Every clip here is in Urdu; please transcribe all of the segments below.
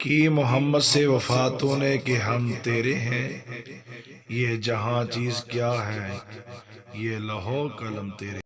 کی محمد سے وفا تو نے کہ ہم تیرے ہیں، یہ جہاں چیز کیا ہے یہ لوح و قلم تیرے۔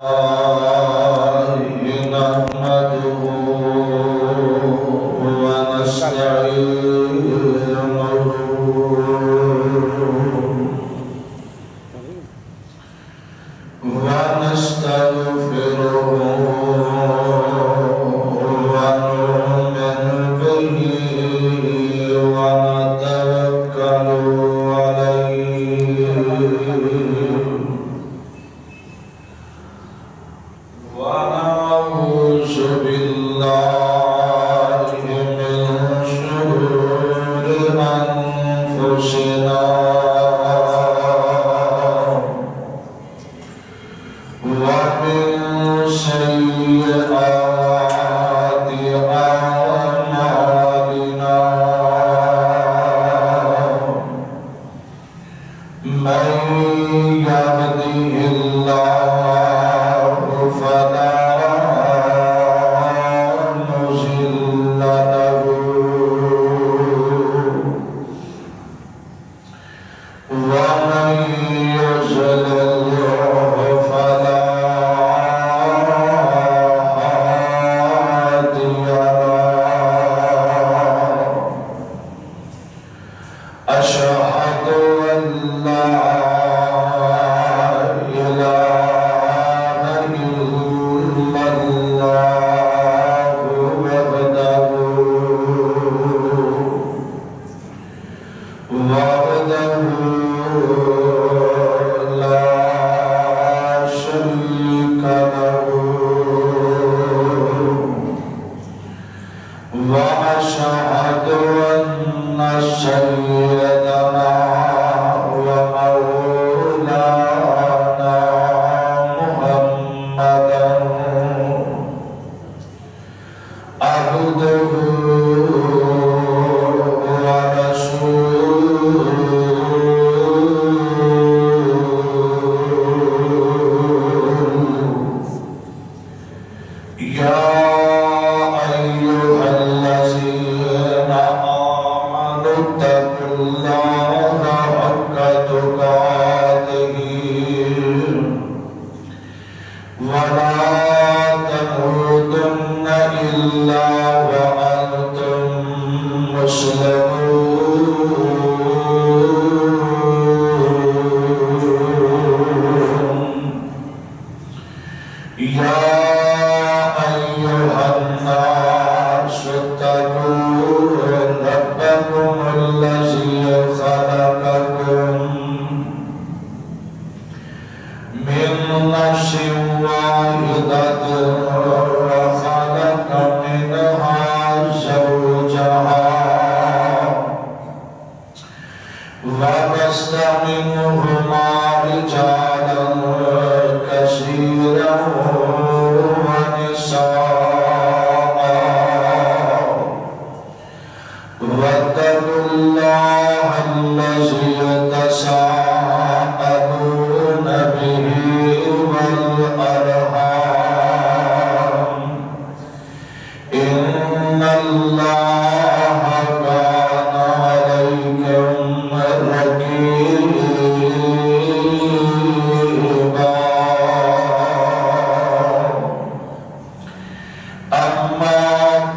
أما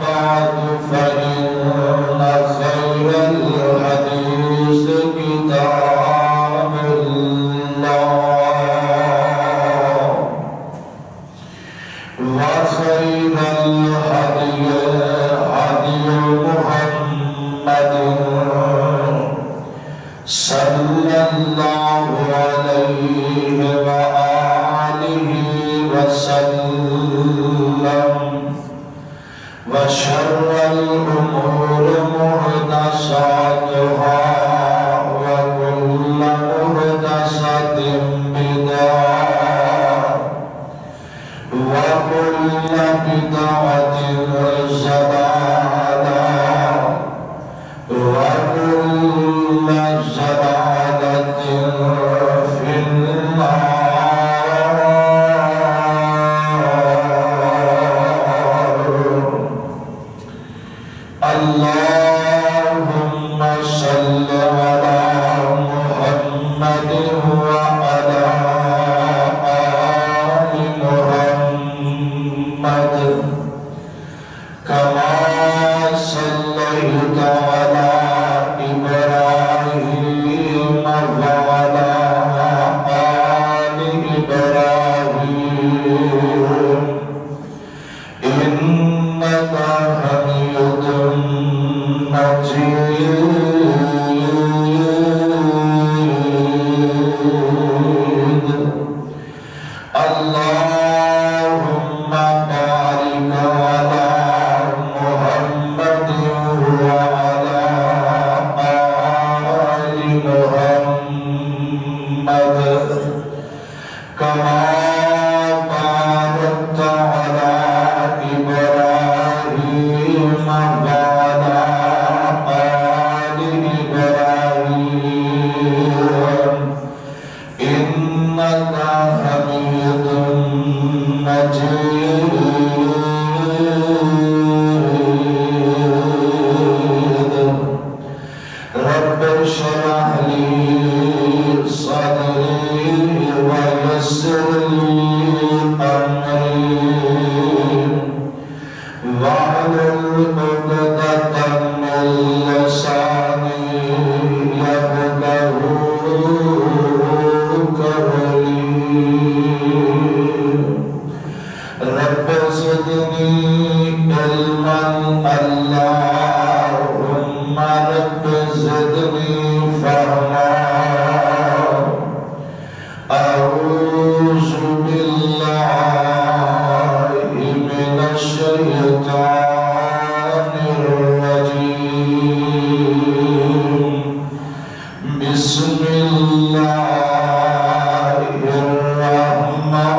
بعد فإن خير صليت على إبراهيم وعلى آل إبراهيم إنك حميد مجيد اللهم بارك على محمد وعلى آل محمد كما باركت على إبراهيم وعلى آل إبراهيم إنك حميد مجيد رب اشرح لي صدري ويسر لي أمري واحلل عقدة من لساني يفقهوا قولي رب زدني علما اللهم رب زدني فهما أعوذ بالله من الشيطان الرجيم بسم الله الرحمن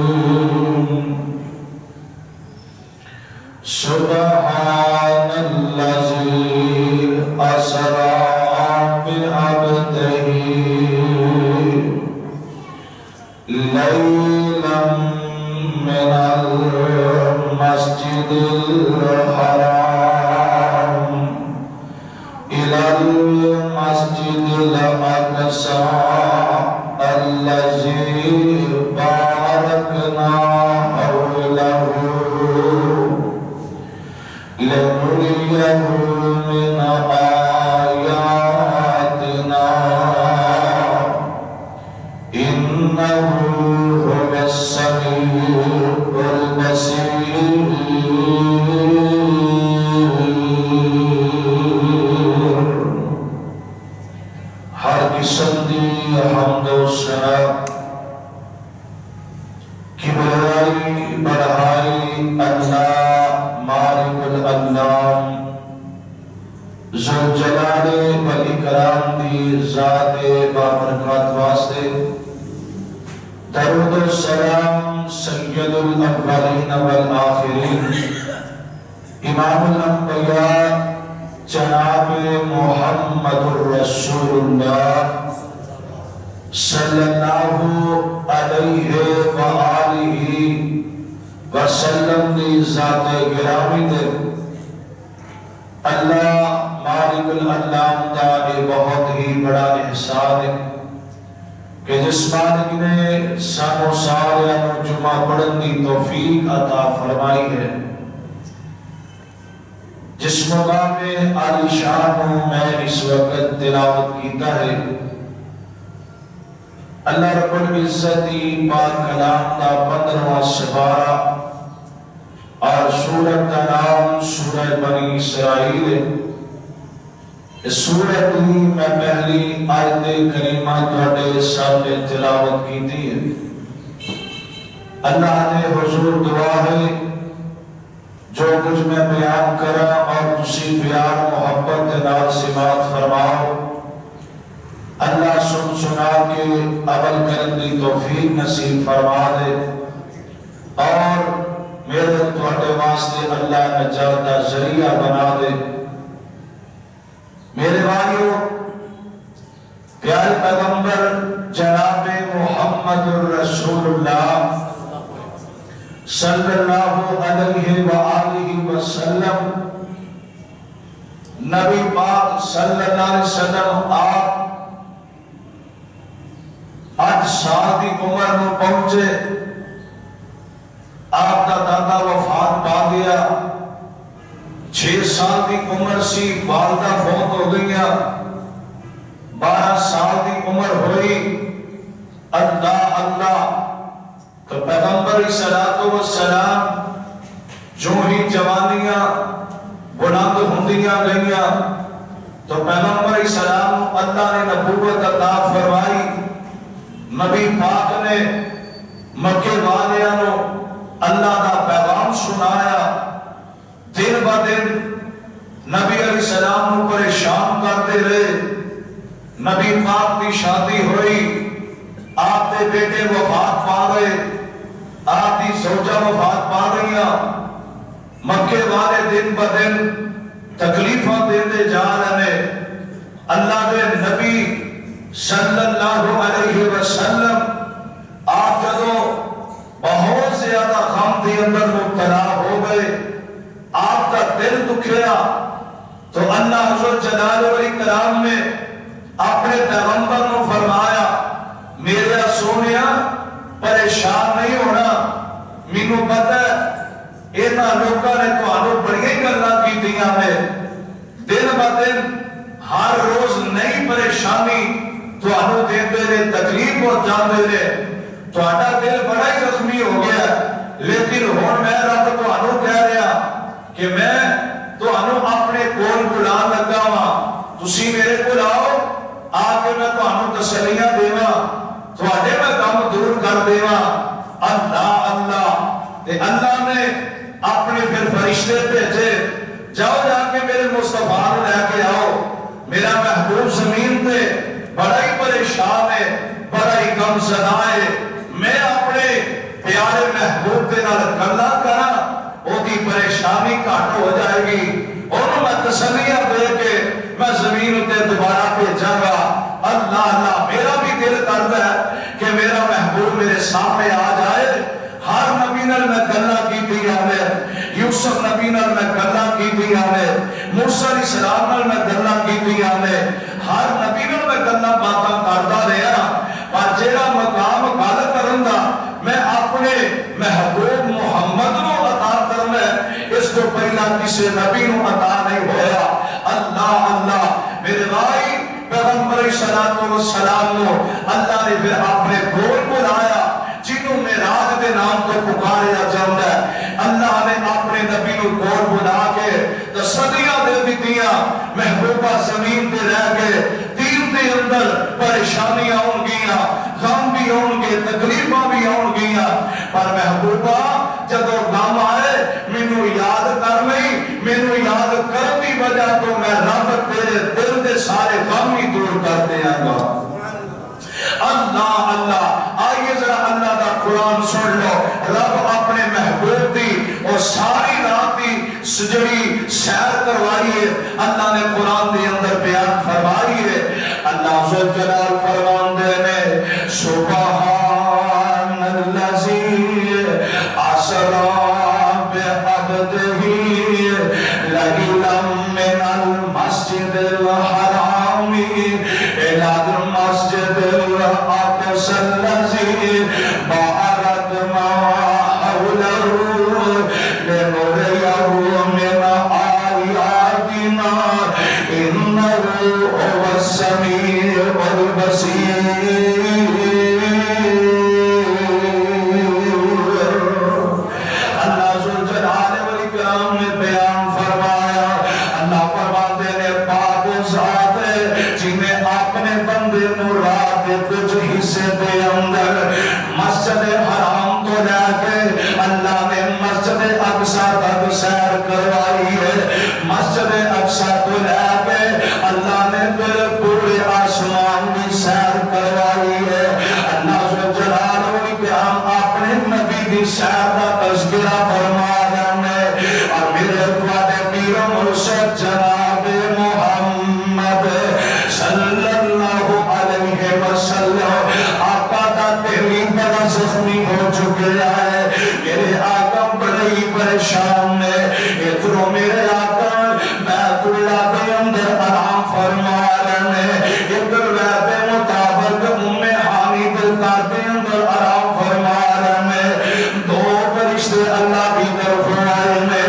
الرحيم سبحان الذي أسرى بعبده ليلا من المسجد الحرام إلى المسجد الأقصى الذي باركنا حوله لنريه من آياتنا إنه هو السميع البصير ہر قسم دی حمد و ثنا کبریائی بڑھائی اللہ مالک الانام ذوالجلال والاکرام دی ذات بابرکات واسطے درود و سلام سید الاولین والآخرین امام الانبیاء جناب محمد الرسول اللہ صلی اللہ علیہ وآلہ وسلم دی ذات گرامی دے اللہ مالک الانام دا یہ بہت ہی بڑا احسان ہے کہ جس مالک نے سانو سارے جمعہ پڑھن دی توفیق عطا فرمائی ہے جس مقام عالی شان میں اس وقت تلاوت کیتا ہے اللہ رب العزت پاک کلام دا 15واں سپارہ اور سورت کا نام سورہ بنی اسرائیل ہے اس سورت کی میں پہلی آیت کریمہ تھوڑے سامنے تلاوت کیتی ہے اللہ نے حضور دعا ہے جو کچھ میں بیان کرا اور تسی پیار محبت نال سماعت فرماؤ اللہ سن سنا کے عمل کرن دی توفیق نصیب فرما دے اور میرے تواڈے واسطے اللہ نجات دا ذریعہ بنا دے میرے بھائیو پیارے پیغمبر جناب محمد الرسول اللہ صلی اللہ علیہ وآلہ وسلم نبی پاک صلی اللہ علیہ وسلم آپ 8 سال کی عمر میں پہنچے آپ کا دادا گیا 6 سال کی عمر سی والدہ فوت ہو گئی 12 سال کی عمر ہوئی اللہ اللہ تو پیغمبر السلام جو ہی جوانیاں بلند ہوندیاں گئیاں تو پیغمبر السلام اللہ نے نبوت عطا فرمائی نبی پاک نے مکے والیاں نو اللہ کا پیغام سنایا دن با دن نبی علیہ السلام نو پریشان کرتے رہے نبی پاک کی شادی ہوئی آپ کے بیٹے وفات پا گئے آپ کی زوجہ وفات پا گئیاں مکے والے دن با دن تکلیفاں دیتے جا رہے اللہ کے نبی صلی اللہ علیہ وسلم آپ جدو بہت زیادہ غم کے اندر مبتلا ہو گئے آپ کا دل دکھیا تو اللہ حضرت جلال علیہ کرام نے اپنے پیغمبر کو فرمایا میرے سونیا پریشان نہیں ہونا مینوں پتہ ہے اینا لوگوں نے تمہاروں بڑی گلاں کیتیاں نے دن با دن ہر روز نئی پریشانی تمہاروں دیندے نے تکلیف پہنچاندے نے تہاڈا دل بڑا ہی زخمی ہو گیا لیکن ہن میں رب تمہاروں کہہ رہا کہ میں تمہاروں اپنے کول بلا لگا ہاں تسی میرے کول آؤ آ کے میں تمہاروں تسلیاں دیواں تہاڈے میں غم دور کر دیواں اللہ اللہ تے اللہ نے اپنے پھر فرشتے بھیجے جاؤ جا کے میرے مصطفیٰ لے کے آؤ میرا محبوب زمین پہ بڑا ہی پریشان ہے بڑا ہی غم زدہ ہے میں اپنے پیارے محبوب کے نال گلاں کراں او دی پریشانی گھٹ ہو جائے گی انہوں میں تسلیاں دے کے میں زمین تے دوبارہ بھیجاں گا اللہ اللہ میرا بھی دل کرتا ہے کہ میرا محبوب میرے سامنے آ جائے ہر نبی نال میں گلاں کیتی آوے یوسف نبی نال میں گلاں کیتی آوے موسیٰ علیہ السلام نال میں گلاں کیتی آوے ہر نبی نال میں گلاں باتاں کردا رہیا پر جیڑا مقام گل کرن دا میں اپنے محبوب محمد نو عطا کرنا اس کو پہلا کسی نبی نو عطا نہیں ہویا اللہ اللہ میرے بھائی پیغمبر صلی اللہ علیہ وسلم نو اللہ نے پھر اپنے کول بلایا جنہوں معراج دے نام تو پکاریا جاندا ہے اللہ نے اپنے نبی کو کول بلا کے تسلیاں دے دتیاں محبوبہ زمین تے رہ کے دین دے اندر پریشانیاں ہون گیاں غم بھی ہون گے تکلیفاں بھی ہون گیاں پر محبوبہ جدو غم آئے مینوں یاد کر لئی مینوں یاد کرن دی وجہ تو میں رب تیرے دل دے سارے غم ہی دور کر دیاں گا اللہ اللہ آئیے ذرا اللہ دا قرآن سن لو رب اپنے محبوب دی اور ساری رات دی سجڑی سیر کروائیے اللہ نے قرآن دی اندر بیان فرمائیے اللہ ذو جلال فرمان دینے سبحان اللذی اسرا بعبدہ لیلا من المسجد الحرام الى المسجد الاقصى الذي باركنا حوله لنريه من آياتنا إنه هو السميع البصير اللہ ذوالجلال والاکرام نے بیان فرمایا اللہ فرماتے نے پاک ذات جنہیں اپنے بندے مراد کچھ حصے دے اندر مسجد حرام تو لے کے اللہ نے مسجد اقصی تک سیر کروائی ہے مسجد اقصی تو لے کے اللہ نے پھر پورے آسمان کی سیر کروائی ہے اللہ ذوالجلال والاکرام اپنے نبی کی سیر کا تذکرہ فرما رہے ہیں اور میرے تواڈے پیر مرشد جناب محمد صلی اللہ علیہ وسلم آقا دا دل بڑا زخمی ہو چکے ہے میرے آقا بڑے ہی پریشان ہے ادھروں میرے آقا بیت اللہ کے اندر آرام فرما رہے ہیں ادھر وعدے مطابق ہانی دل کے اندر آرام فرما رہے ہیں دو فرشتے اللہ کی طرف آئے ہیں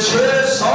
600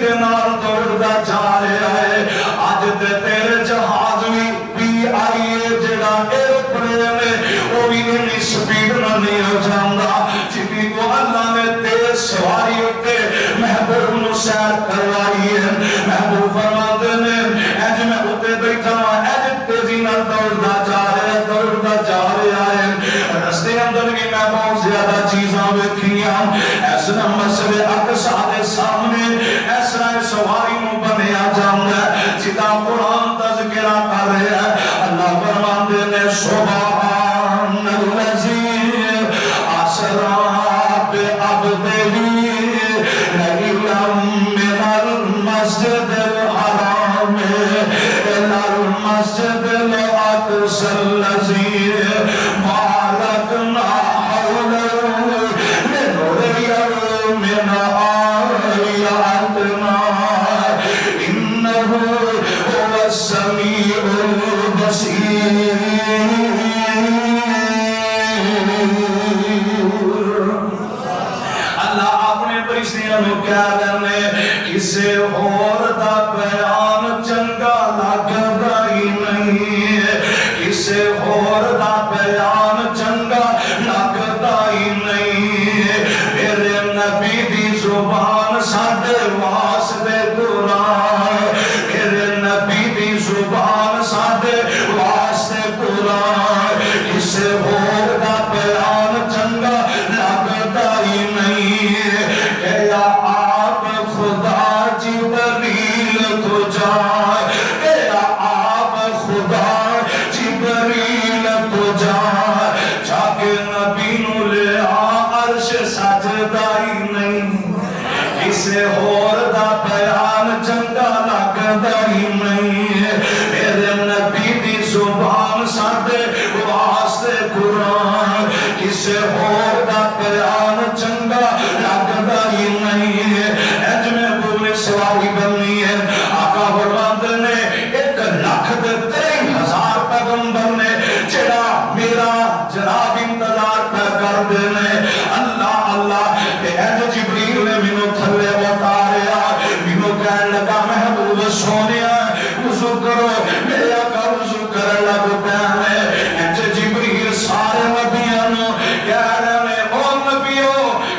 دے نال دوڑدا جا رہا ہے اج تے تیرے جہاز بھی آئیے جڑا ایروپلین ہے وہ بھی اتنی سپیڈ نال نہیں ہو جاندا جتنی کو اللہ نے تیز سواری ہوتے محبوب نو سیر کروائی ہے محبوب فرماتے نے اج میں اتنے بیٹھا ہوں اج تیزی نال دوڑدا جا رہا ہے رستے اندر بھی میں بہت زیادہ چیزاں ویکھیاں اس طرح مسجد اقصی دے سامنے اس طرح سواری نو بنیا جاندا ہے جدا قرآن تذکرہ کر رہا ہے اللہ فرماندے نے سبحان الذی اسرا بعبدہ لیلا من المسجد الحرام الى المسجد الاقصى الذي باركنا حوله لنريه من آياتنا إنه هو السميع البصير اللہ اپنے فرشتیاں نو کہہ رہے کسے اور دا بیان چنگا لگدا ہی نہیں کسے اور دا بیان چنگا لگدا ہی نہیں میرے نبی دی زبان ساڈے واسطے قرآن میرے نبی دی زبان ساڈے واسطے قرآن کسے اور دا بیان چنگا لگدا ہی نہیں کہ آپ خدا جبریل تو جائے کہ آپ خدا جبریل تو جائے جا کے نبی نو لے عرش سجدہ ہی نہیں کسے اور دا بیان چنگا لگدا ہی نہیں میرے نبی دی زبان ساڈے واسطے قرآن کسے اور دا بیان چنگا لگدا ہی نہیں اج میں پوری سواری بننی ہے آقا فرماندے نے 1,23,000 پیغمبر نے جڑا میرا جناب انتظار پہ کر دینے اللہ اللہ کہ اج جبریل نے مینوں تھلے اتاریا مینوں کہن لگا محبوب سونیا وضو کرو میرے آقا وضو کرن لگ پے اج جبریل سارے نبیاں نو کہہ رہے او نبیو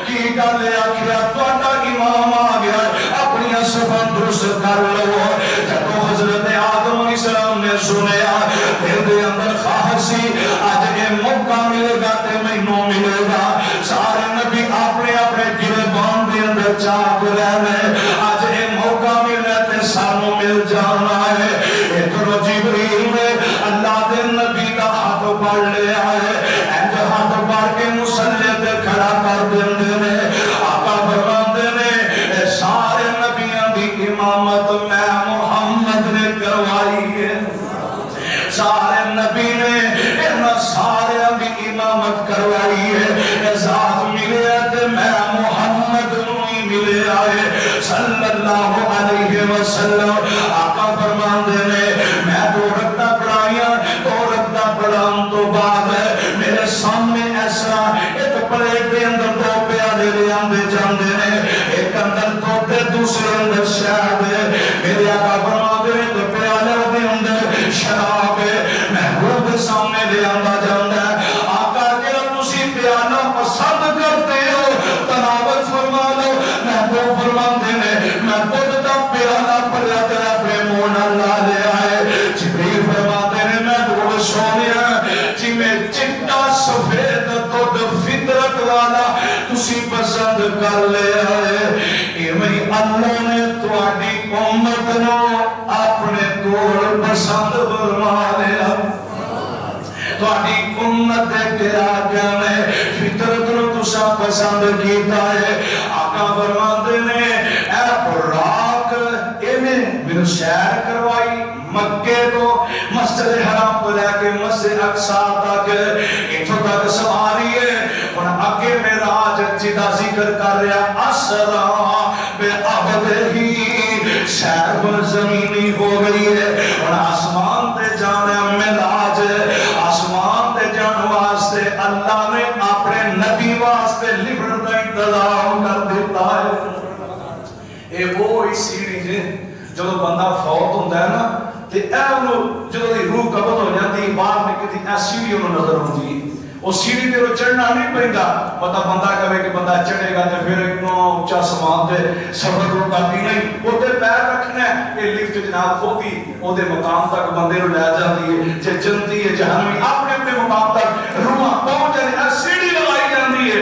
کی گل آکھیا تہاڈا امام آ گیا اپنی صفاں درست کر لو جب حضرت آدم علیہ السلام نے سنیا دل دے اندر خواہش سی اج یہ موقع ملے گا تے مینوں ملے گا سارے نبی اپنے اپنے گریبان دے اندر چاک رہنے اج یہ موقع ملے تے سانوں مل جانا ہے ادھر جبریل نے اللہ دے نبی دا ہاتھ پکڑ لیا ہے انج ہاتھ پکڑ کے مصلی تے کھڑا کر دیندے نے آقا فرماندے نے سارے نبیاں دی امامت میں محمد نے کروائی ہے سارے نبی نے انہاں سارے دی امامت کروائی ہے ذات ملے تے میں محمد نو ہی ملے آئے صلی اللہ علیہ وسلم آقا فرماندے نے میں تو رکھتا پڑھائیاں تو رکھتا پڑھان تو بعد میرے سامنے ایسا ایک پلیٹ دے اندر 2 پیالے لے آندے جاندے نے ایک اندر توتے دوسرے اندر شہد میرے آقا فرماندے نے تو پیالے دے اندر شراب محبوب دے سامنے لے آندا جاندا ہے آقا جڑا تسی پیالہ پسند کرتے ہو تلاوت فرما لو محبوب فرماندے نے میں خود دا پیالہ پڑھیا تے اپنے منہ نال لا لے آئے جبریل فرماندے نے محبوب سونیا جی میں چٹا سفید دودھ فطرت والا تسی پسند کر لے آئے ایویں اللہ نے تہاڈی امت نو اپنے کول پسند فرما لیا تہاڈی امت دے آقا نے فطرت نو تساں پسند کیتا ہے آقا فرماندے نے اے براق ایویں میرے سیر کروائی مکے تو مسجد حرام کو لے کے مسجد اقصی تک اتھوں تک سواری ہے اور اگے معراج جدا ذکر کر رہا اسرا بعبدہ سیر زمینی ہو گئی ہے اور آسمان تے جانا معراج آسمان تے جان واسطے اللہ نے اپنے نبی واسطے لفٹ دا انتظام کر دیتا ہے ਇਹ ਉਹ ਹੀ ਸੀੜੀ ਜੇ ਜਦੋਂ ਬੰਦਾ ਫੌਤ ਹੁੰਦਾ ਹੈ ਨਾ ਤੇ ਇਹ ਉਹਨੂੰ ਜਦੋਂ ਦੀ ਰੂਹ ਕਬਜ਼ ਹੋ ਜਾਂਦੀ ਬਾਹਰ ਨਿਕਲਦੀ ਇਹ ਸੀੜੀ ਉਹਨੂੰ ਨਜ਼ਰ ਆਉਂਦੀ ਉਹ ਸੀੜੀ ਤੇ ਉਹ ਚੜਨਾ ਨਹੀਂ ਪੈਂਦਾ ਪਤਾ ਬੰਦਾ ਕਹੇ ਕਿ ਬੰਦਾ ਚੜੇਗਾ ਤੇ ਫਿਰ ਇੰਨਾ ਉੱਚਾ ਸਮਾਨ ਤੇ ਸਫ਼ਰ ਨੂੰ ਕਰਦੀ ਨਹੀਂ ਉੱਤੇ ਪੈਰ ਰੱਖਣਾ ਇਹ ਲਿਫਟ ਜਨਾਬ ਖੋਦੀ ਉਹਦੇ ਮਕਾਮ ਤੱਕ ਬੰਦੇ ਨੂੰ ਲੈ ਜਾਂਦੀ ਹੈ ਜੇ ਜੰਤੀ ਹੈ ਜਹਨਮੀ ਆਪਣੇ ਆਪਣੇ ਮਕਾਮ ਤੱਕ ਰੂਹਾਂ ਪਹੁੰਚ ਜਾਂਦੀ ਸੀੜੀ ਲਗਾਈ ਜਾਂਦੀ ਹੈ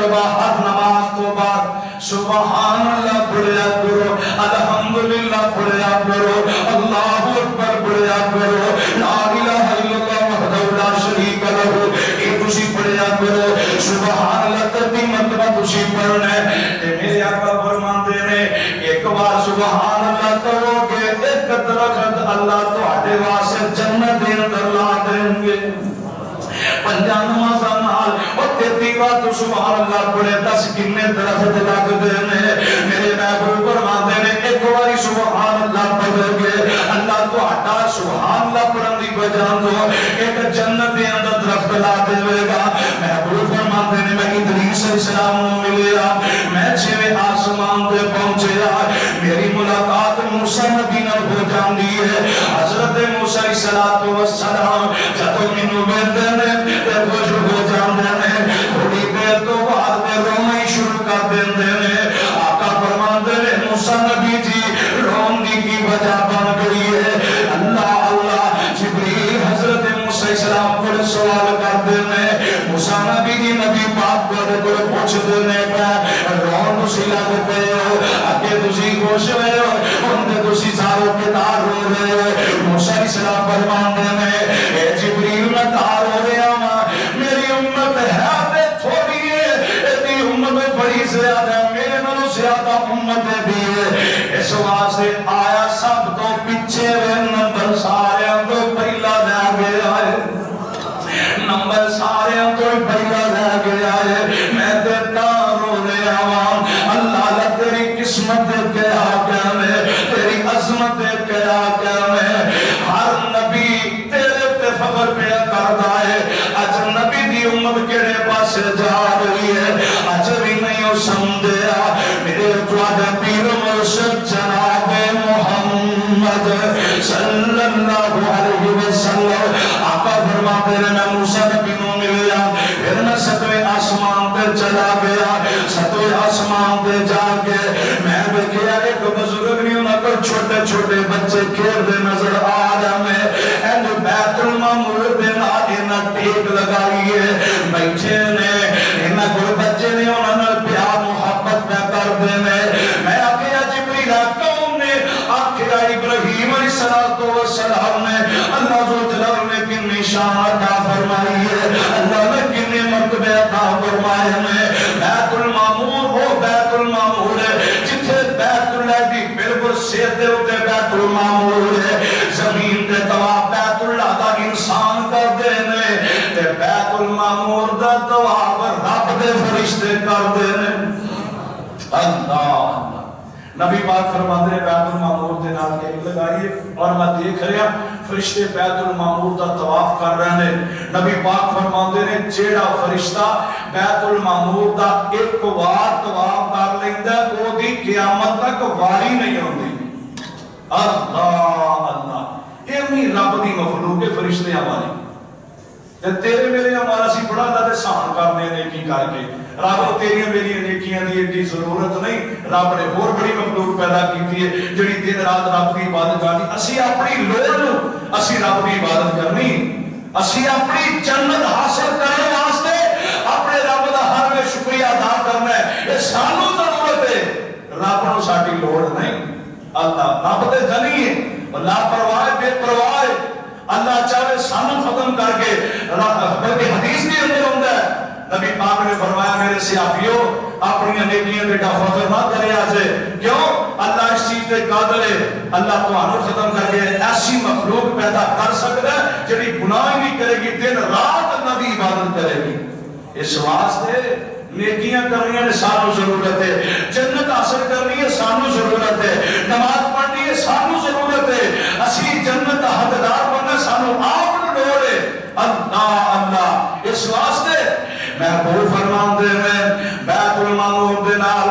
مرتبہ ہر نماز تو بعد سبحان اللہ پڑھیا کرو، الحمدللہ پڑھیا کرو، اللہ اکبر پڑھیا کرو، لا الہ الا اللہ وحدہ لا شریک لہ یہ تسی پڑھیا کرو، سبحان اللہ ترتی مرتبہ تسی پڑھنا ہے۔ میرے آقا فرماندے نے ایک بار سبحان اللہ کرو گے ایک درخت اللہ تہاڈے واسطے جنت دے اندر لا دیں گے۔ پنجاں نمازاں نال او 33 بار تو سبحان اللہ پڑھے 10 کنے درخت لگ دے نے۔ میرے محبوب فرماندے نے ایک باری سبحان اللہ پڑھو گے اللہ تہاڈا سبحان اللہ پڑھن دی وجہ تو ایک جنت دے اندر درخت لا دے گا۔ محبوب فرماندے نے میں ادریس علیہ السلام نوں ملیا، میں 6ویں آسمان تے پہنچیا، میری ملاقات موسیٰ نبی نال ہو جاندی ہے۔ حضرت موسیٰ علیہ السلام جدوں مینوں ملدے نے تے خوش ہو جاندے نے، تھوڑی دیر تو بعد میں رونا ہی شروع کر دیندے نے۔ آقا فرماندے نے موسیٰ نبی جی رون دی کی وجہ بن گئی ہے، اللہ اللہ جبریل حضرت موسیٰ علیہ السلام کو سوال کردے نے، موسیٰ نبی جی نبی پاک کو پوچھ دینے پہ رون تسی لگ پے ہو، اگے تسی خوش ہوئے ہو، ہن تے تسی سارے کتار ہو رہے ہو۔ موسیٰ علیہ السلام فرماندے نے اے جبریل میں تار ہو رہا ہوں، میری امت ہے تے تھوڑی ہے، ایدی امت بڑی زیادہ ہے، میرے نالوں زیادہ امت بھی ہے، اس واسطے آیا سب تو پیچھے وے نمبر سارے تو پہلا لے گیا ہے، نمبر سارے تو پہلا لے گیا ہے۔ میں تے تار ہو رہا ہوں، اللہ اللہ تیری قسمت کیا کہنے، تیری عظمت کیا کہنے، ہر نبی تیرے تے فخر پہ کرتا ہے، اج نبی دی امت کیڑے پاس جا رہی ہے اج بھی نہیں ہو سمجھیا۔ میرے تواڈے پیر مرشد جناب محمد صلی اللہ علیہ وسلم آقا فرماتے ہیں میں موسیٰ نبی نوں ملیا، پھر میں 7ویں آسمان تے چلا گیا، 7ویں آسمان تے جا کے میں دیکھیا ایک بزرگ نہیں انہاں کو چھوٹے چھوٹے بچے کھیلتے نظر آ رہے ہیں، جو بیت المعمور دے نال انہاں ٹیک لگائی ہے، بیٹھے نے انہاں کو بچے نے انہاں نال پیار محبت پہ کردے نے۔ میں آکھیا جبریل کون نے؟ آکھیا ابراہیم علیہ السلام نے، اللہ ذوالجلال نے کتنی شان عطا فرمائی ہے، اللہ نے کتنے مرتبے عطا فرمائے ہیں۔ بیت المعمور ہو بیت المعمور ہے جتھے بیت اللہ دی بالکل سر دے اوتے بیت المعمور ہے، زمین تے طواف بیت اللہ دا انسان کردے نے تے بیت المعمور دا طواف رب دے فرشتے کردے نے۔ اللہ نبی پاک فرماندے نے بیت المعمور دے نال ٹیک لگائیے اور میں دیکھ رہا فرشتے بیت المعمور دا طواف کر رہے ہیں۔ نبی پاک فرماندے نے جیڑا فرشتہ بیت المعمور دا ایک وار طواف کر لیندا ہے او دی قیامت تک واری نہیں ہوندی۔ اللہ اللہ ایویں رب دی مخلوق کے فرشتے ہماری تے تیرے میرے ہمارا سی بڑا اللہ دے سان کرنے نیکی کر کے، رب تیری میری نیکیاں دی ایڈی ضرورت نہیں، رب نے اور بڑی مخلوق پیدا کیتی ہے جڑی دن رات رب دی عبادت کرنی۔ اسی اپنی لوڑ نوں اسی رب دی عبادت کرنی، اسی اپنی جنت حاصل کرنے واسطے اپنے رب دا ہر ویلے شکریہ ادا کرنا ہے، یہ سانوں ضرورت ہے، رب نوں ساڈی لوڑ نہیں۔ اللہ رب تے غنی ہے، لاپرواہ بے پرواہ ہے، اللہ چاہے سانو ختم کر کے بلکہ حدیث بھی اندر ہوندا ہے، نبی پاک نے فرمایا میرے صحابیوں اپنی نیکیاں تے فخر نہ کریا جے، کیوں؟ اللہ اس چیز تے قادر ہے، اللہ تانوں ختم کر کے ایسی مخلوق پیدا کر سکتا ہے جڑی گناہ ہی نہیں کرے گی، دن رات اللہ دی عبادت کرے گی۔ اس واسطے نیکیاں کرنی ہے سانو ضرورت ہے، جنت حاصل کرنی ہے سانو ضرورت ہے، نماز پڑھنی ہے سانو ضرورت ہے، اسی جنت دا حقدار بننا سانو آپ نوں لوڑ ہے۔ اللہ اللہ اس واسطے محبوب فرماندے ہیں بیت المعمور دے نال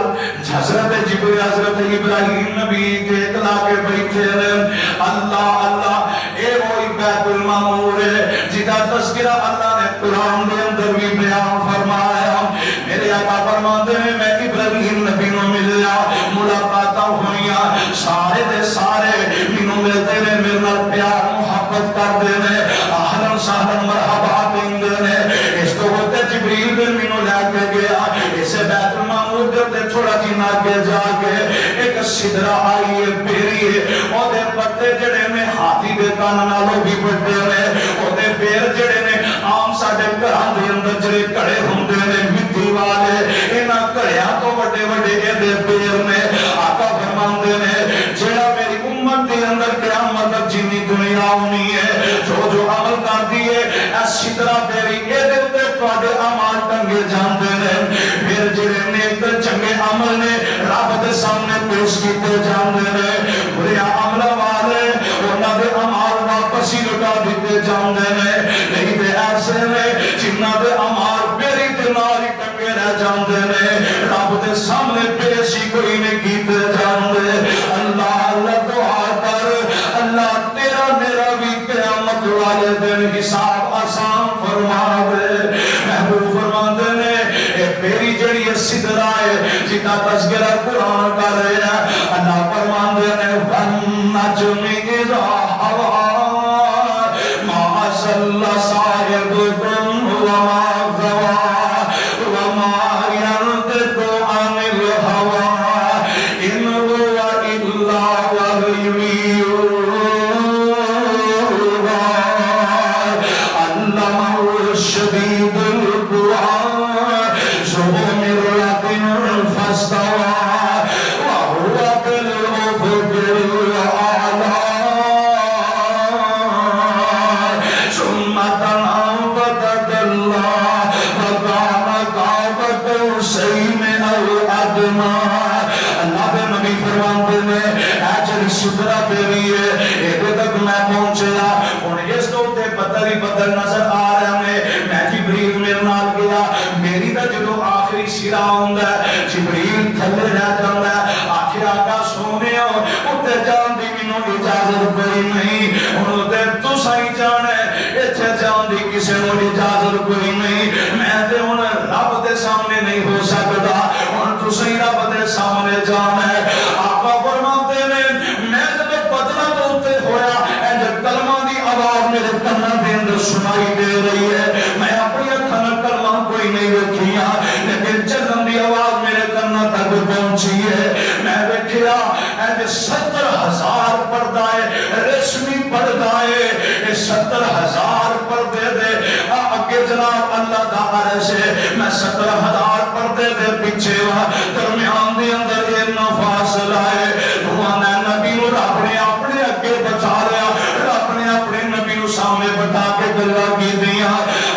حضرت جبریل حضرت ابراہیم نبی کے اطلاع کے بیٹھے ہیں۔ اللہ اللہ اے وہی بیت المعمور ہے جدا تذکرہ اللہ نے قرآن دے اندر بھی بیان فرمایا۔ میرے آقا فرماندے ہیں میں ابراہیم نبی نوں ملیا، ملاقاتاں ہوئیاں، سارے دے سارے مینوں ملتے نے، میرے نال پیار محبت کردے نے، اہلاً سہلاً مرحبا کہندے نے۔ اس تو ہوتے جبریل بھی مینوں لے کے گیا، اس جا کے ایک سدرا آئی ہے پیری ہے او دے پتے جڑے نے ہاتھی دے کان نالوں بھی بڑے نے او دے پیر جڑے نے عام ساڈے گھراں دے اندر جڑے کڑے ہوندے نے مٹی والے انہاں کڑیاں تو بڑے بڑے اے دے پیر نے آقا فرماندے نے جڑا میری امت دے اندر قیامت تک جنی دنیا ہونی ہے جو عمل کردی ہے اسی طرح میری اے دے تے تواڈے اعمال ٹنگے جاندے نے پھر جڑے نیک چنگے عمل نے رب دے سامنے پیش کیتے جاندے نے برے عمل والے انہاں دے اعمال واپس ہی لٹا دیتے جاندے نے نہیں تے ایسے نے جنہاں دے اعمال میری تے نال ہی ٹنگے رہ جاندے نے رب دے سامنے پیش ہی کوئی نہیں کیتے جاندے اللہ اللہ دعا کر اللہ تیرا میرا بھی قیامت والے دن حساب آسان فرما دے محبوب فرماندے نے اے میری جڑی سدرا ہے جتا تذکرہ قرآن کر رہے ہیں اللہ فرماندے نے وَالنَّجْمِ إِذَا هَوَىٰ مَا ضَلَّ صَاحِبُكُمْ وَمَا غَوَىٰ وَمَا يَنطِقُ عَنِ الْهَوَىٰ إِنْ هُوَ إِلَّا وَحْيٌ يُوحَىٰ عَلَّمَهُ شَدِيدُ الْقُوَىٰ ذُو مِرَّةٍ فَاسْتَوَىٰ وَهُوَ بِالْأُفُقِ الْأَعْلَىٰ ثُمَّ دَنَا فَتَدَلَّىٰ فَكَانَ قَابَ قَوْسَيْنِ أَوْ أَدْنَىٰ اللہ دے نبی فرماندے نے اے جڑی سدرا پیری ہے ایدے تک میں پہنچیا ہن اس تو تے بدل ہی بدل نظر آ رہے نے میں جبریل میرے نال گیا میری دا جدوں آخری سرا ہوندا ہے جبریل تھلے رہ جاندا ہے آخر آقا سونےو اوتے جان دی مینوں اجازت کوئی نہیں ہن تے تساں ہی جانا ہے ایتھے جان دی کسے نوں اجازت کوئی نہیں میں تے ہن رب دے سامنے نہیں ہو سکدا ہن تساں ہی رب دے سامنے جانا ہے آقا فرماتے نے میں جب بدلا تو اتے ہویا اے کلمہ دی آواز میرے کاناں دے اندر سنائی دے رہی ہے میں اپنی اکھاں نال کلمہ کوئی نہیں ویکھیا لیکن چلن دی آواز میرے کاناں تک پہنچی ہے میں ویکھیا اے 70,000 پردہ ہے ریشمی پردہ ہے اے 70,000 پردے دے اگے جناب اللہ دا عرش ہے میں 70,000 پردے دے پیچھے وا درمیان دے اندر یہ فاصلہ ہے دعانا نبی نو رب نے اپنے اگے بچا لیا رب نے اپنے نبی نو سامنے بٹھا کے گلا کی دیا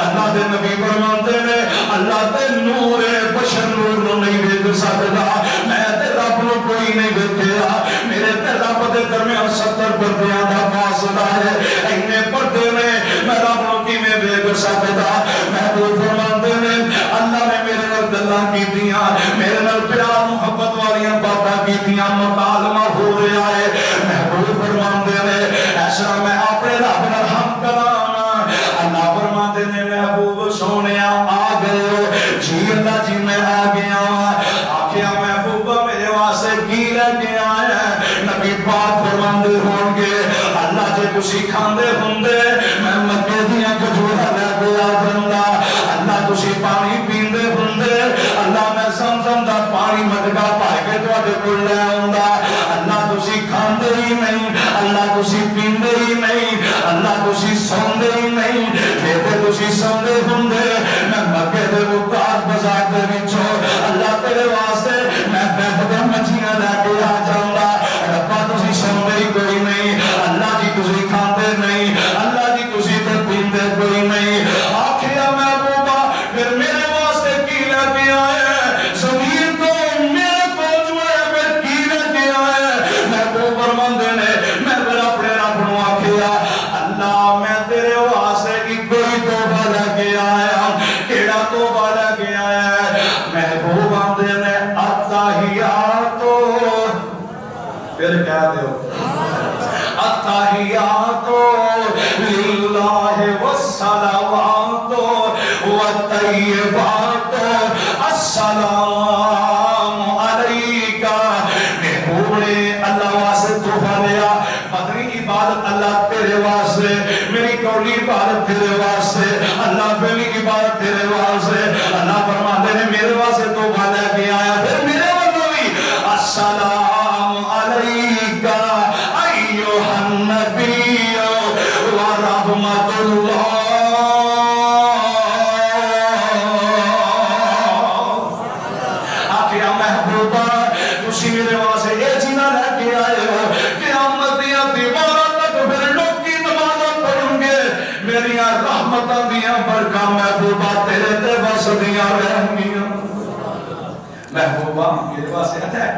اللہ دے نبی فرماندے نے اللہ تے نور بشر نور نو نہیں ویکھ سکدا میں تے رب نو کوئی نہیں ویکھیا میرے تے رب دے درمیان 70 پردیاں دا فاصلہ ہے اینے پردے نے میں رب نو کیویں ویکھ سکدا محبوب فرماندے نے اللہ نے میرے نال گلاں کیتیاں میرے نال پیار محبت والیاں باتاں کیتیاں مکالمہ ہو رہا ہے محبوب فرماندے نے ایسا میں اپنے رب نال ہم کلام اللہ فرماندے نے محبوب سونیا آ گئے جی اللہ جی میں آ گیا آکھیا محبوبہ میرے واسطے کی لے کے آیا نبی پاک فرماندے ہون گے اللہ جے تسی کھاندے ہوندے میں مکے دیاں کھجوراں لے کے آ جاندا اللہ تسی پانی پیندے ہوندے اللہ میں زمزم دا پانی مٹکا پا کے تواڈے کول لے آوندا اللہ تسی کھاندے ہی نہیں اللہ تسی پیندے ہی نہیں اللہ تسی سوندے ہی نہیں تے تسی سوندے ہوندے میں مکے دے وقار بازار دے وچوں اللہ تیرے واسطے میں بہتے مچھیاں لے کے آ جاؤں ربا تسی سوندے ہی کوئی نہیں اللہ جی تسی کھاندے نہیں اللہ جی تسی تے پیندے کوئی نہیں آخیا محبوبہ پھر میرے واسطے کی لے کے آئے زمین تو میرے کو جو ہے پھر کی لے کے آئے محبوب فرماندے نے میں پھر اپنے رب نو آخیا اللہ میں تیرے واسطے کی کوئی تحفہ لے کے آیا کیڑا تحفہ لے کے آیا محبوب آندے نے التحیاتو پھر کہہ دیو التحیاتو للہ والصلواتو والطیباتو السلام علیکہ محبوب نے اللہ واسطے تحفہ لیا مدنی عبادت اللہ تیرے واسطے میری قولی عبادت تیرے واسطے اللہ پہلی عبادت تیرے واسطے اللہ فرماتے ہیں میرے واسطے تحفہ لے کے آیا پھر میرے والوں بھی برکا محبوبہ تیرے تے وسدیاں رہنگیاں محبوبہ میرے پاس ہے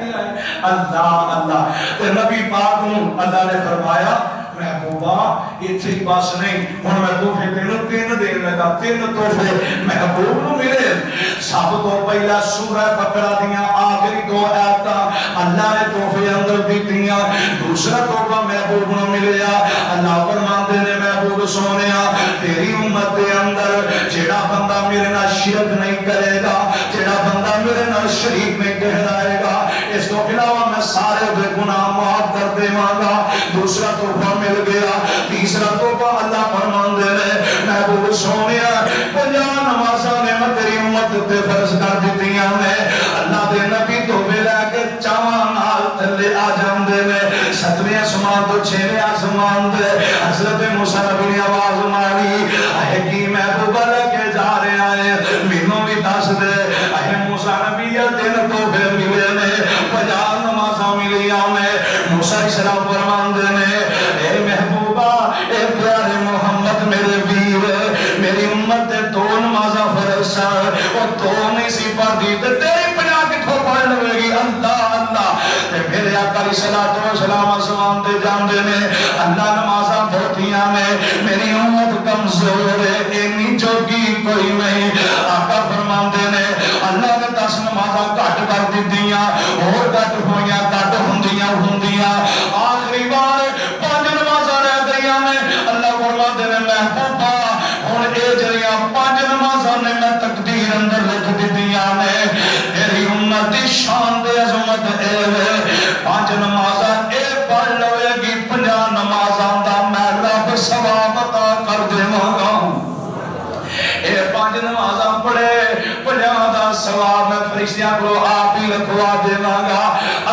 اللہ اللہ تے نبی پاک نو اللہ نے فرمایا محبوبہ اتھے ہی بس نہیں ہن میں تحفے تینوں تین دین لگا تین تحفے محبوب نو ملے سب تو پہلا سورہ بقرہ دیاں آخری دو آیتاں اللہ نے تحفے اندر دتیاں دوسرا تحفہ محبوب نو ملیا اللہ فرماندے نے محبوب سونیا تیری امت دے اندر جیڑا بندہ میرے نال شرک نہیں کرے گا جیڑا بندہ میرے نال شریک نہیں کہلائے گا اس کو علاوہ میں سارے دے گناہ معاف کر دیواں گا دوسرا تحفہ مل گیا تیسرا تحفہ اللہ فرماندے نے محبوب سونیا 50 نمازاں نے میں تیری امت تے فرض کر دتیاں نے اللہ دے نبی تحفے لے کے چاواں نال تھلے آ جاندے نے 7ویں آسمان تو 6ویں آسمان تے حضرت موسیٰ نبی نے آواز ماری اے کی محبوبہ لے کے جا رہے ہیں مینوں بھی دس دے اے موسیٰ نبی تین تحفے ملے نے 50 نمازاں ملیاں نے موسیٰ علیہ السلام فرماندے نے اے محبوبہ اے پیارے محمد میرے ویر میری امت تے 2 نمازاں فرض اور 2 نہیں سی پڑھدی تے تیری 50 کتھوں پڑھ لوے گی اللہ اللہ تے میرے آقا علیہ الصلوۃ والسلام آسمان تے جاندے نے اللہ نمازاں بہتیاں نے میری امت کمزور ہے اینی جوگی کوئی نہیں آقا فرماندے نے اللہ نے 10 نمازاں گھٹ کر دتیاں اور گھٹ ہویاں گھٹ ہوندیاں آخری بار 5 نمازاں رہ گئیاں نے اللہ فرماندے نے محبوبہ ہن اے جڑیاں 5 نمازاں نے میں تقدیر اندر لکھ دتیاں نے میری امت دی شان تے عظمت اے 5 نمازاں اے پڑھ لوے گی 50 نمازاں دا میں رب ثواب عطا کر دیواں گا اے 5 نمازاں پڑھے 50 دا ثواب میں فرشتیاں کو آپ ہی لکھوا دیواں گا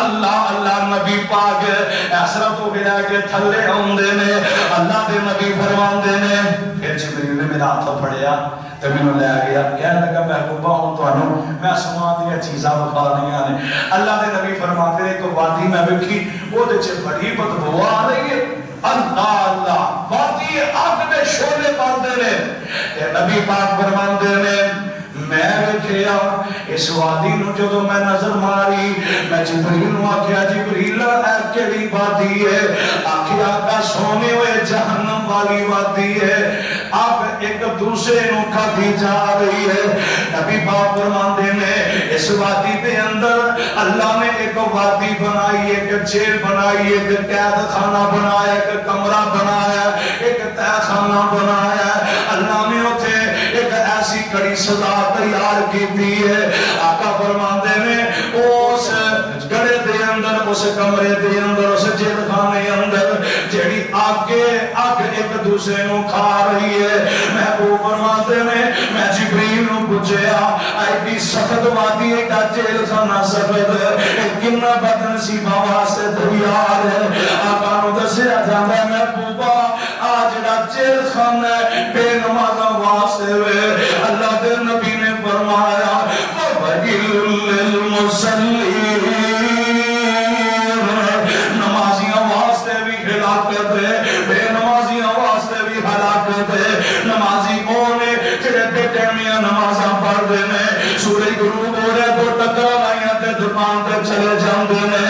اللہ اللہ نبی پاک ایسا تو گیا کہ تھلے ہوندے نے اللہ دے نبی فرماندے نے پھر جبریل نے میرا ہاتھ پھڑیا تے مینوں لے گیا کہنے لگا محبوبہ ہوں تانوں میں آسمان دی چیزاں بخا دیاں نے اللہ دے نبی فرماندے نے تو وادی میں ویکھی او دے چ بڑی بدبو آ رہی ہے اللہ اللہ وادی اگ دے شعلے بلدے نے تے نبی پاک فرماندے نے میں ویکھیا اس وادی نو جدوں میں نظر ماری میں جبریل نو آکھیا جبریل اے کیڑی وادی ہے آکھیا آقا سونے ہوئے جہنم والی وادی ہے اب ایک دوسرے نو کھدی جا رہی ہے نبی پاک فرماندے نے اس وادی دے اندر اللہ نے ایک وادی بنائی ایک جیل بنائی ایک قید خانہ بنایا ایک کمرہ بنایا ایک تہ خانہ بنایا اللہ نے اوتھے ایک ایسی کڑی سزا تیار کی ہے آقا فرماندے نے اس گڑے دے اندر اس کمرے دے اندر اس جیل خانے اندر جیڑی آگے اگ ایک دوسرے نو کھا رہی ہے محبوب فرماندے نے میں جبریل نو پوچھیا ایڈی سخت وادی ایڈا جیل خانہ سفید کنا بد نصیباں واسطے تیار ہے آقا نو دسیا جاندا ہے محبوبہ آ جڑا جیل خانہ بے نمازاں واسطے وے اللہ دے نبی نے فرمایا وَوَيْلٌ لِّلْمُصَلِّينَ نمازیاں واسطے بھی ہلاکت ہے بے نمازیاں واسطے بھی ہلاکت ہے نمازی اونے جڑے بے ٹائمیاں نمازاں پڑھدے نے سورج غروب ہو رہا تو ٹکرا لائیاں تے دکان تے چلے جاندے نے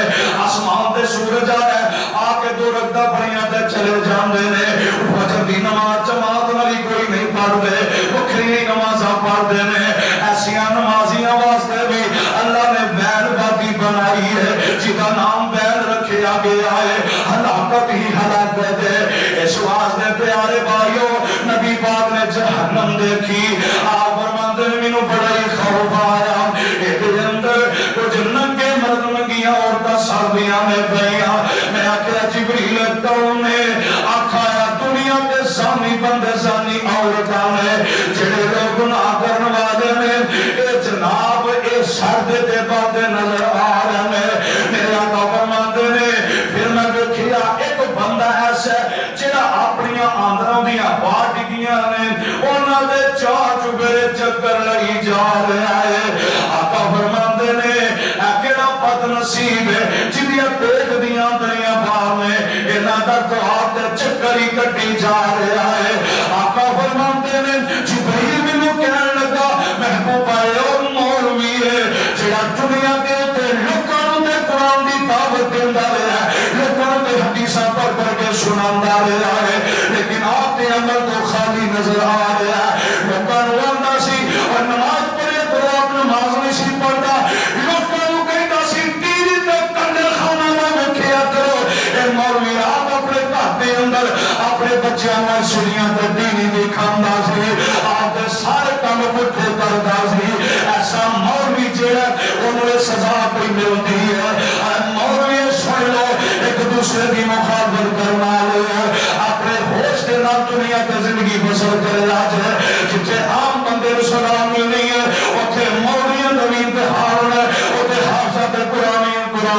آسمان تے سورج آ رہا ہے آ کے 2 رکعتاں پڑھیاں تے چلے جاندے نے فجر دی نماز جماعت نال کوئی نہیں پڑھدے وکھری نمازاں پڑھدے نے ایسیاں نمازیاں واسطے بھی اللہ نے بیل وادی بنائی ہے جدا نام بیل رکھیا گیا ہے ہلاکت ہی ہلاکت ہے اس واسطے پیارے بھائیو نبی پاک نے جہنم دیکھی آپ فرماندے نے مینوں بڑا ہی خوف آیا ایک اندر کچھ ننگے مرد ننگیاں عورتاں سردیاں میں پئیاں میں آخیا جبریل کون نے آکھایا دنیا تے زانی بندے زانی عورتاں نے جڑے لوگ گناہ کرن والے نے اے جناب اے سردے دے بادے نظر آ رہے ہیں میرے آقا فرماندے نے پھر میں ویکھیا ایک بندہ ایسا جڑا اپنی آندراں دیاں باہر ڈگیاں نے انہاں دے چار چوبیرے چکر لئی جا رہا ہے آقا فرماندے نے اے کیڑا بد نصیب ہے جدیاں پیٹ دیاں دریاں باہر نے انہاں دا دعا تے چکر ہی کٹی جا رہا ہے آقا فرماندے نے جبریل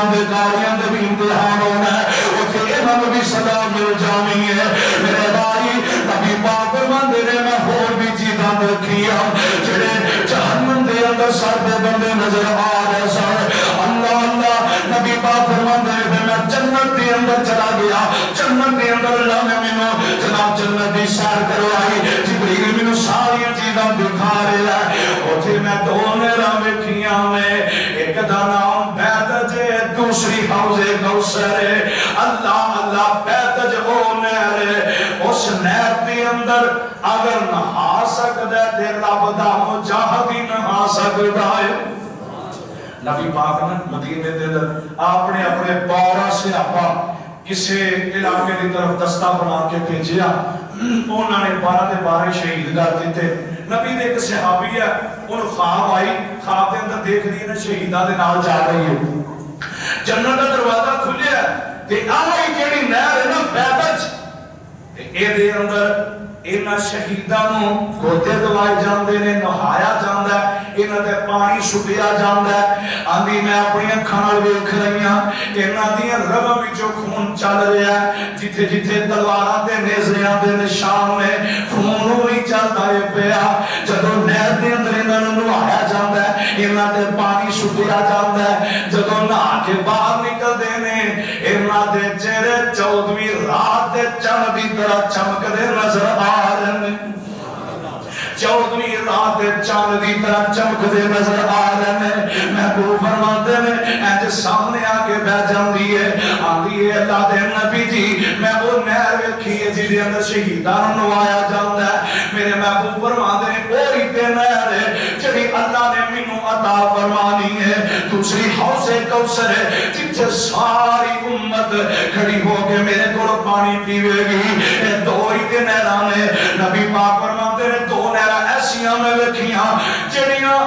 کاریاں دے بھی امتحان ہونا ہے اتنے انہوں بھی صدا مل جانی ہے میرے بھائی نبی پاک فرماندے نے میں ہور بھی چیزاں دیکھیاں جڑے جہنم دے اندر سر دے بندے نظر آ رہے سن اللہ اللہ نبی پاک فرماندے نے میں جنت دے اندر چلا گیا جنت دے اندر اللہ نے مینوں جناب جنت دی سیر کروائی جبریل مینوں ساری چیزاں دکھا رہا ہے اوتھے میں دو نہراں ویکھیاں نے ایک دا نام بیتج دوسری حوض کوثر ہے اللہ اللہ بیتج او نہر اس نہر دے اندر اگر نہا سکدا تے رب دا مجاہد ہی نہا سکدا ہے نبی پاک نے مدینے دے اندر اپنے اپنے پاورا سے آپا کسی علاقے کی طرف دستہ بنا کے بھیجیا انہوں نے 12 دے 12 شہید کر دیتے نبی دے ایک صحابی ہے انہوں خواب آئی خواب دے اندر دیکھ دی نے شہیداں دے نال جا رہی ہے جنت دا دروازہ کھلیا تے آئی جیڑی نہر ہے نا بیتج اے دے اندر انہاں شہیداں نوں گوتے دوائے جاندے نے نہایا جاندا ہے انہاں تے پانی سٹیا جاندا ہے آندی میں اپنی اکھاں نال ویکھ رہی ہاں انہاں دیاں رگاں وچوں خون چل رہا ہے جتھے جتھے تلواراں تے نیزیاں دے نشان نے خون وہی چلدا ہے پیا جدوں نہر دے اندر انہاں نوں نہایا جاندا ہے انہاں تے پانی سٹیا جاندا ہے جدوں نہا کے باہر نکلدے نے انہاں دے چہرے 14ویں رات دے چاند دی طرح چمکدے نظر آ رہے ہیں 14ویں رات چاند دی طرح چمکدے نظر آ رہے ہیں محبوب فرماتے ہیں انج سامنے آ کے بیٹھ جاندی ہے آندی ہے اللہ دے نبی جی میں وہ نہر ویکھی ہے جس دے اندر شہیداں نوں نوایا جاندا ہے میرے محبوب فرماتے ہیں وہ ہی تے نہر ہے جڑی اللہ نے مینوں عطا فرمانی ہے دوسری حوض کوثر ہے جتھے ساری امت کھڑی ہو کے میرے کول پانی پیوے گی اے دو ہی تے نہراں نے نبی پاک فرماتے ہیں دو نہراں ایسیاں میں ویکھیاں جڑیاں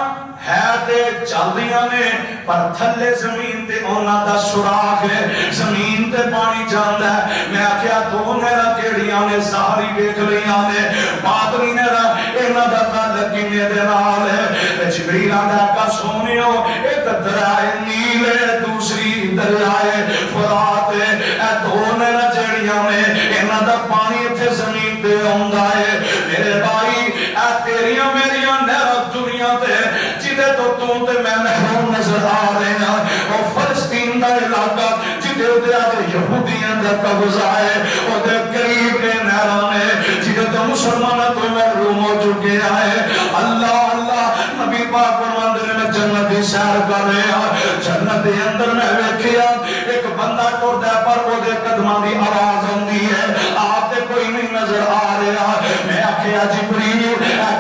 ہے تے چلدیاں نے پر تھلے زمین تے انہاں دا سوراخ ہے زمین تے پانی جاندا ہے میں آکھیا دو نہراں کیڑیاں نے ساری ویکھ لیاں نے باطنی نہراں انہاں دا تعلق کنے دے نال ہے جبریل آندا کا سونیو ایک دریائے نیل ہے دوسری دریائے فرات ہے اے دو نہراں جڑیاں نے انہاں دا پانی ایتھے زمین تے آوندا ہے میرے بھائی اے تیریاں میریاں نہراں دنیا تے جدے تو تے میں محروم نظر آ رہے ہیں اور فلسطین دا علاقہ جدے تے آج یہودیاں دا قبضہ ہے اور دے قریب کے نہراں نے جدے تو مسلماناں تو محروم ہو چکے ہیں اللہ اللہ نبی پاک فرماندے نے میں جنت دی سیر کر رہا جنت دے اندر میں ویکھیا ایک بندہ ٹردا پر او دے قدماں دی آواز آندی ہے آپ تے کوئی نہیں نظر آ رہا میں آکھیا جبریل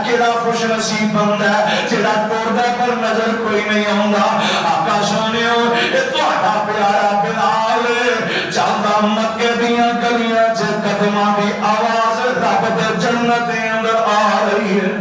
کیڑا خوش نصیب بندہ ہے جڑا ٹردا پر نظر کوئی نہیں آوندا آقا سونیو اے تہاڈا پیارا بلال چلدا مکے دیاں گلیاں چ قدماں دی آواز رب دے جنت دے اندر آ رہی ہے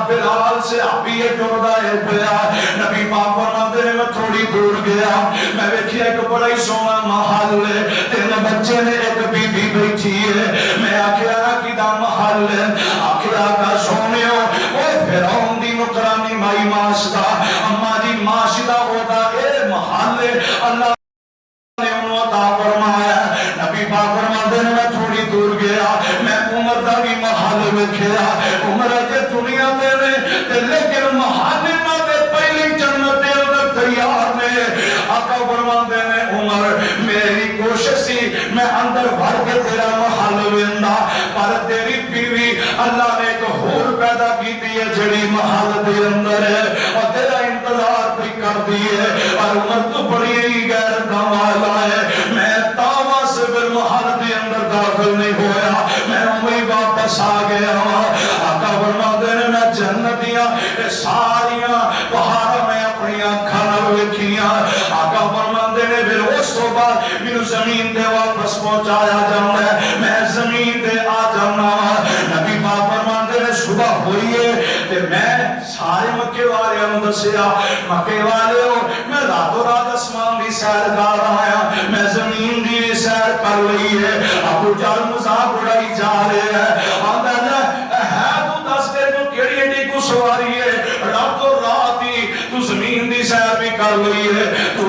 بلال سے آبی ٹردا ہے پیا نبی پاک فرماتے ہیں میں تھوڑی دور گیا میں ویکھیا ایک بڑا ہی سونا محل ہے تین بچے نے ایک بی بی بیٹھی ہے میں آکھیا کیدا محل ہے آکھیا کا سونیو او فرعون دی نوکرانی مائی ماشدا اما جی ماشدا ہوتا اے محل ہے اللہ نے انہوں عطا فرمایا نبی پاک فرماتے ہیں میں تھوڑی دور گیا میں عمر دا بھی محل ویکھیا عمر اجے دنیا تے نے لیکن محل نہ دے پہلی جنت دے اندر تیار نے آقا فرماتے ہیں عمر میری کوشش سی میں اندر بھر کے تیرا محل ویندا پر تیری بیوی اللہ نے ایک ہور پیدا کیتی ہے جڑی محل دے اندر ہے اور تیرا انتظار بھی کر دی ہے اور عمر تو بڑی ہی غیرت والا ہے میں تاوا سے پھر محل دے اندر داخل نہیں ہویا میں وہی واپس آ گیا آقا فرماتے ہیں میں جنتیاں ساریاں پہاڑ میں اپنی اکھاں نال ویکھیاں آقا فرماتے ہیں پھر اس تو بعد مینوں زمین تے واپس پہنچایا جاندا ہے میں زمین تے آ جانا نبی پاک فرماتے ہیں صبح ہوئی ہے تے میں سارے مکے والے نوں دسیا مکے والے میں راتوں رات آسمان دی سیر کر رہا ہوں میں زمین دی سیر کر رہی ہے ابو جہل مذاق اڑائی جا رہے ہیں آندا ہے تو دس دے تو کیڑی ایڈی کو سواری ہے راتوں رات ہی تو زمین دی سیر بھی کر رہی ہے تو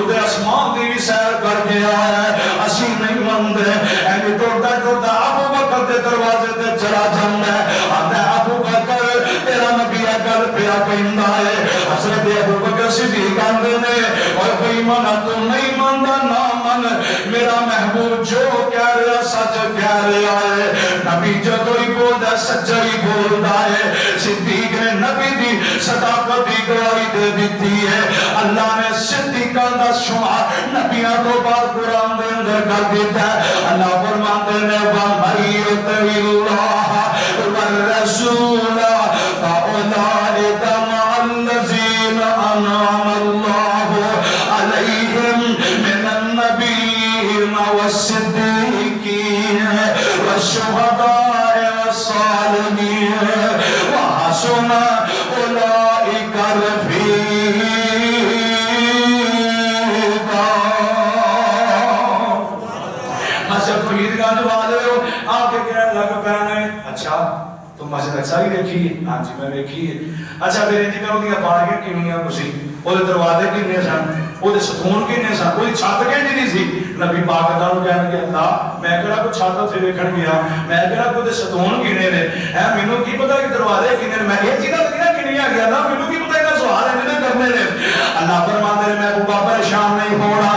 دا سچا ہی بولدا ہے صدیق نے نبی دی صداقت دی گواہی دے دیتی ہے اللہ نے صدیقاں دا شمار نبیاں تو بعد قرآن دے اندر کر دیتا ہے اللہ فرماتے ہیں وَمَن يُطِعِ اللَّهَ وَالرَّسُولَ فَأُولَٰئِكَ مَعَ الَّذِينَ أَنْعَمَ اللَّهُ عَلَيْهِمْ مِنَ النَّبِيِّينَ وَالصِّدِّيقِينَ وَالشُّهَدَاءِ وَالصَّالِحِينَ وَحَسُنَ أُولَٰئِكَ رفيقا مسجد کو عیدگاہ جو والے ہو آگے کہنے لگا پہنے اچھا تو مسجد اکثر ہی دیکھی ہاں جی میں دیکھی اچھا پھر انجی کرو دیا بارگیں کنیاں کسی وہ دروازے کنے سن وہ ستون کنے سن وہ چھت کہنے نہیں سی نبی پاک اللہ کو کہنے کہ اللہ میں کہا کچھ چھت سے دیکھن گیا میں کہا کچھ ستون کنے نے ہے مینوں کی پتہ کہ دروازے کنے میں یہ چیزاں کنیاں گیا تھا مینوں کی پتہ کہ سوال ہے جنہیں کرنے نے اللہ فرماتے ہیں میں ابا پریشان نہیں ہونا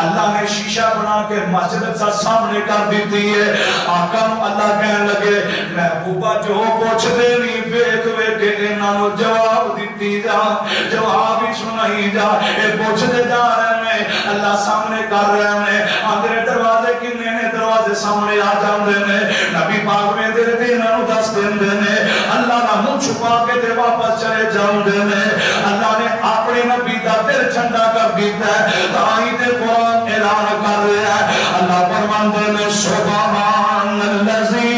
اللہ نے شیشہ بنا کے مسجد اقصی سامنے کر دیتی ہے آقا اللہ کہنے لگے محبوبہ جو پوچھ دے نہیں ویکھ ویکھ انہاں نوں جواب دتی جا جواب ہی سنائی جا اے پوچھ دے جا رہے ہیں اللہ سامنے کر رہے ہیں اندر دروازے کنے نے دروازے سامنے آ جاندے نے نبی پاک میں دے انہاں نوں دس دیندے نے اللہ دا منہ چھپا کے تے واپس چلے جاندے نے اللہ نے اپنے نبی دا دل ٹھنڈا کر دیتا ہے تاں تے قرآن اعلان کر رہا ہے اللہ فرماندے نے سبحان الذی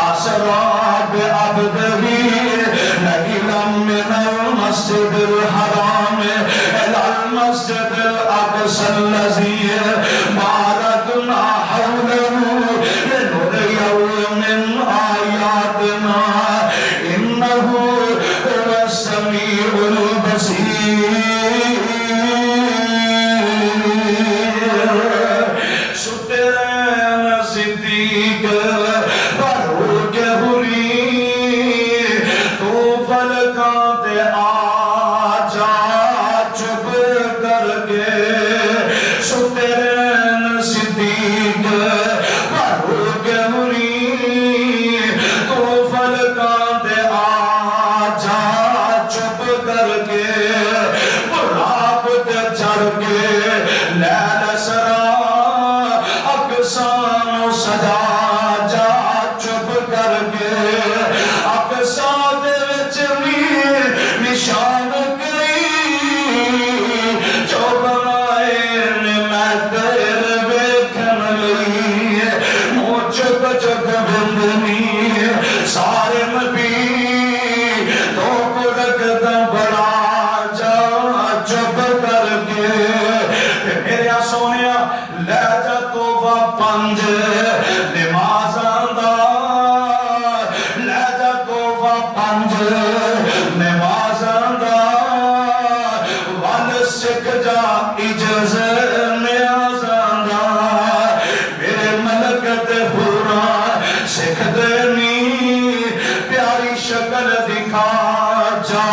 اسرا بعبدہ لیلا من المسجد الحرام الى المسجد الاقصى الذي باركنا حوله لنريه من آياتنا إنه هو السميع البصير سترین صدیق فاروق حری تو فلکاں تے آ جا چپ کر کے سترین صدیق فاروق حری تو فلکاں تے آ جا چپ کر کے براق تے چڑھ کے لیل سرا اقسام سجا جا چپ کر کے اقسا دے وچ نشان کئی جو بنائے نے میں تیرے ویکھن لئی منہ چک چک بندنی سارے نبی تو کو رکھتا بڑا جا چپ کر کے میرے سونیا لے جا توفہ پنج نمازاں دا لے جا توفہ پنج نمازاں دا ول سکھ جا اجز نیازاں دا میرے ملک تے پورا سکھ دینی پیاری شکل دکھا جا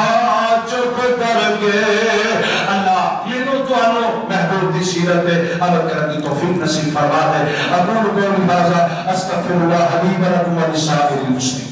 چپ کر کے اللہ مینوں تانوں محبوب دی سیرت عمل کرنے کی توفیق نصیب فرما دے اقول قولی ھذا استغفر اللہ لی ولکم ولسائر المسلمین